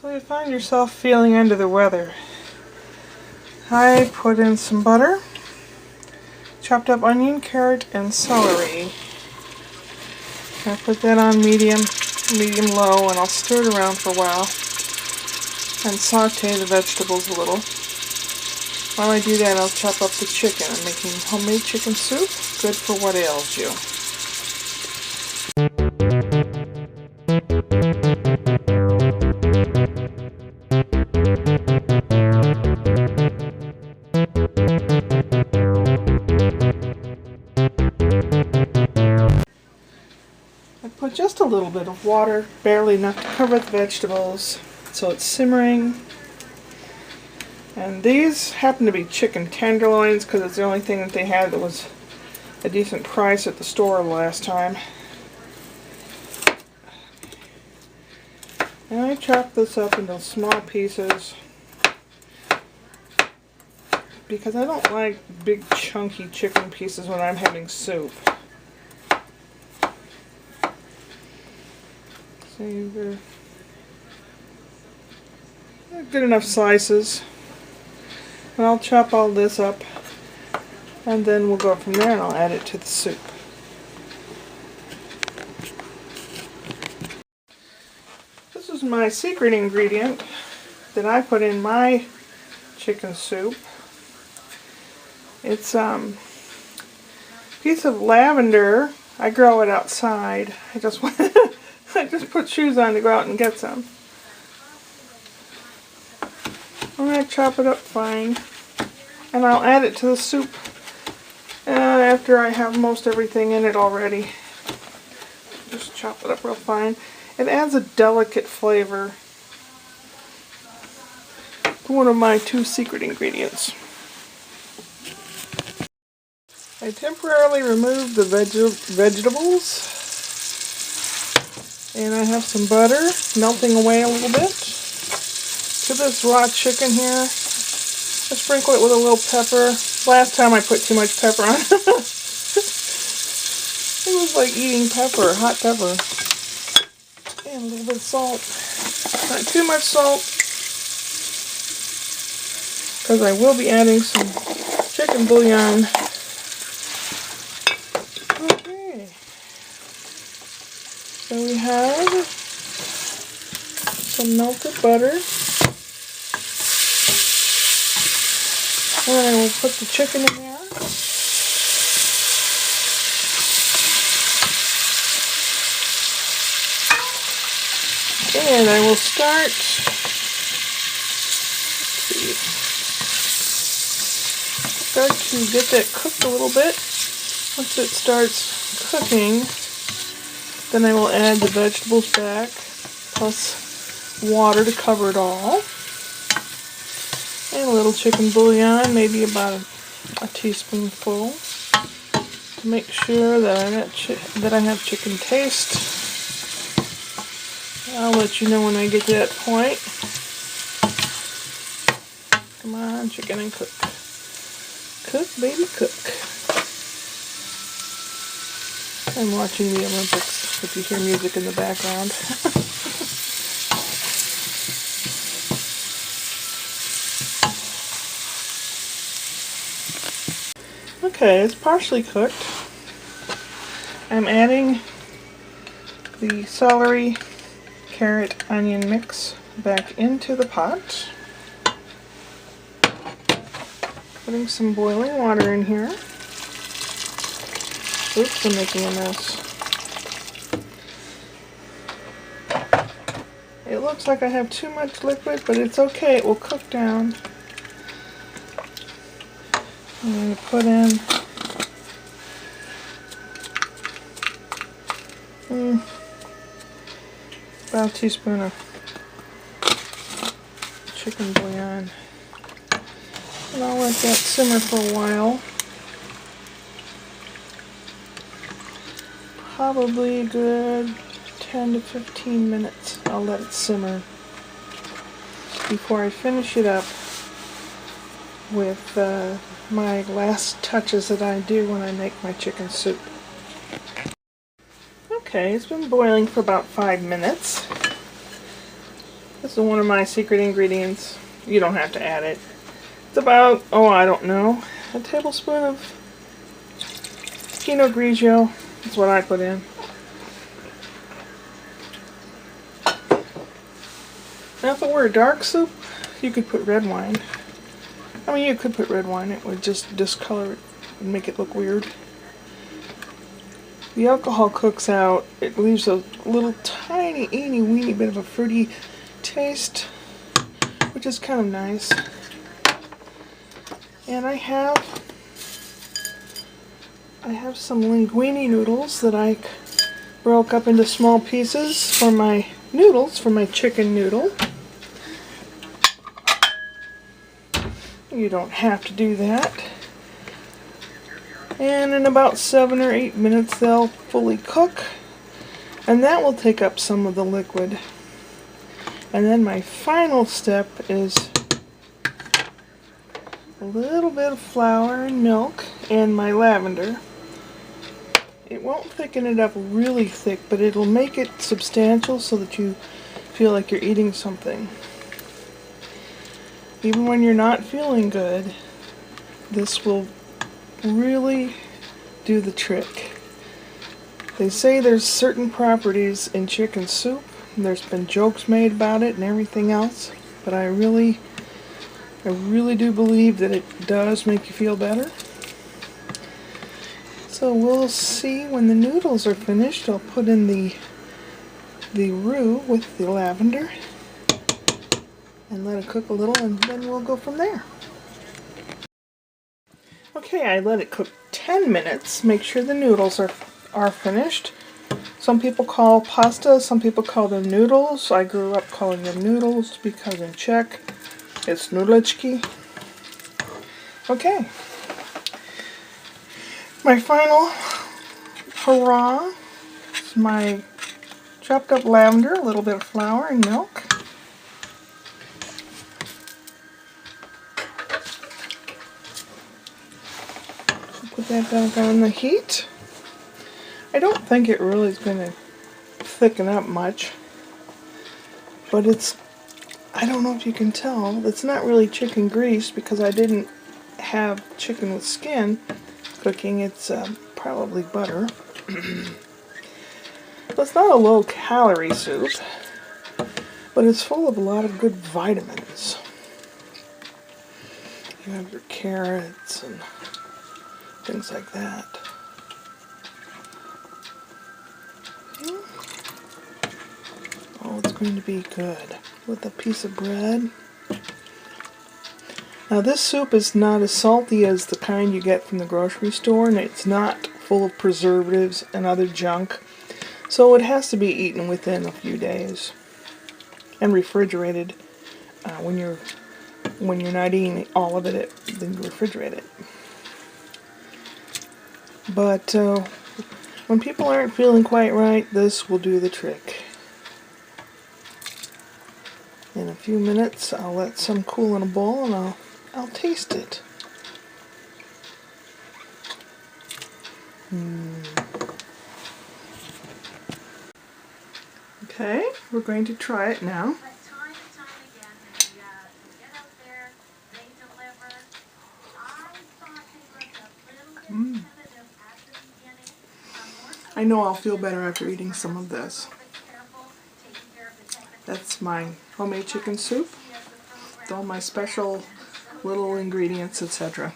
So you find yourself feeling under the weather. I put in some butter, chopped up onion, carrot, and celery. I put that on medium-low, and I'll stir it around for a while and saute the vegetables a little. While I do that, I'll chop up the chicken. I'm making homemade chicken soup, good for what ails you. I put just a little bit of water, barely enough to cover the vegetables, so it's simmering. And these happen to be chicken tenderloins because it's the only thing that they had that was a decent price at the store last time. And I chop this up into small pieces because I don't like big chunky chicken pieces when I'm having soup. So they're good enough slices. And I'll chop all this up, and then we'll go from there and I'll add it to the soup. This is my secret ingredient that I put in my chicken soup. It's a piece of lavender. I grow it outside. I just put shoes on to go out and get some. I'm going to chop it up fine, and I'll add it to the soup after I have most everything in it already. Just chop it up real fine. It adds a delicate flavor. One of my two secret ingredients. I temporarily removed the vegetables, and I have some butter melting away a little bit. To this raw chicken here, I sprinkle it with a little pepper. Last time I put too much pepper on. It was like eating pepper, hot pepper. And a little bit of salt. Not too much salt, because I will be adding some chicken bouillon. Okay. So we have some melted butter. And I will put the chicken in there. And I will start to get that cooked a little bit. Once it starts cooking, then I will add the vegetables back, plus water to cover it all. And a little chicken bouillon, maybe about a teaspoonful, to make sure that I have chicken taste. I'll let you know when I get to that point. Come on, chicken, and cook. Cook, baby, cook. I'm watching the Olympics, if you hear music in the background. Okay, it's partially cooked. I'm adding the celery, carrot, onion mix back into the pot. Putting some boiling water in here. Oops, I'm making a mess. It looks like I have too much liquid, but it's okay, it will cook down. I'm going to put in about a teaspoon of chicken bouillon. And I'll let that simmer for a while. Probably a good 10 to 15 minutes. I'll let it simmer before I finish it up with my last touches that I do when I make my chicken soup. Okay, it's been boiling for about 5 minutes. This is one of my secret ingredients. You don't have to add it. It's about, oh, I don't know, a tablespoon of Pinot Grigio. That's what I put in. Now if it were a dark soup, you could put red wine. I mean, you could put red wine. It would just discolor it and make it look weird. The alcohol cooks out. It leaves a little tiny, eeny, weeny bit of a fruity taste, which is kind of nice. And I have some linguine noodles that I broke up into small pieces for my noodles, for my chicken noodle. You don't have to do that. And in about 7 or 8 minutes they'll fully cook, and that will take up some of the liquid. And then my final step is a little bit of flour and milk and my lavender. It won't thicken it up really thick, but it'll make it substantial so that you feel like you're eating something. Even when you're not feeling good, this will really do the trick. They say there's certain properties in chicken soup. There's been jokes made about it and everything else, but I really do believe that it does make you feel better. So we'll see when the noodles are finished. I'll put in the roux with the lavender and let it cook a little, and then we'll go from there. Okay, I let it cook 10 minutes. Make sure the noodles are finished. Some people call pasta, some people call them noodles. I grew up calling them noodles because in Czech it's noodlečky. Okay. My final hurrah is my chopped up lavender, a little bit of flour and milk. Put that back on the heat. I don't think it really is going to thicken up much, but I don't know if you can tell, it's not really chicken grease because I didn't have chicken with skin cooking. It's probably butter. It's not a low-calorie soup, but it's full of a lot of good vitamins. You have your carrots and things like that. Oh, it's going to be good with a piece of bread. Now this soup is not as salty as the kind you get from the grocery store, and it's not full of preservatives and other junk. So it has to be eaten within a few days and refrigerated. When you're not eating all of it, then you refrigerate it. But when people aren't feeling quite right, this will do the trick. In a few minutes, I'll let some cool in a bowl and I'll taste it. Okay, we're going to try it now. I know I'll feel better after eating some of this. That's my homemade chicken soup with all my special little ingredients, etc.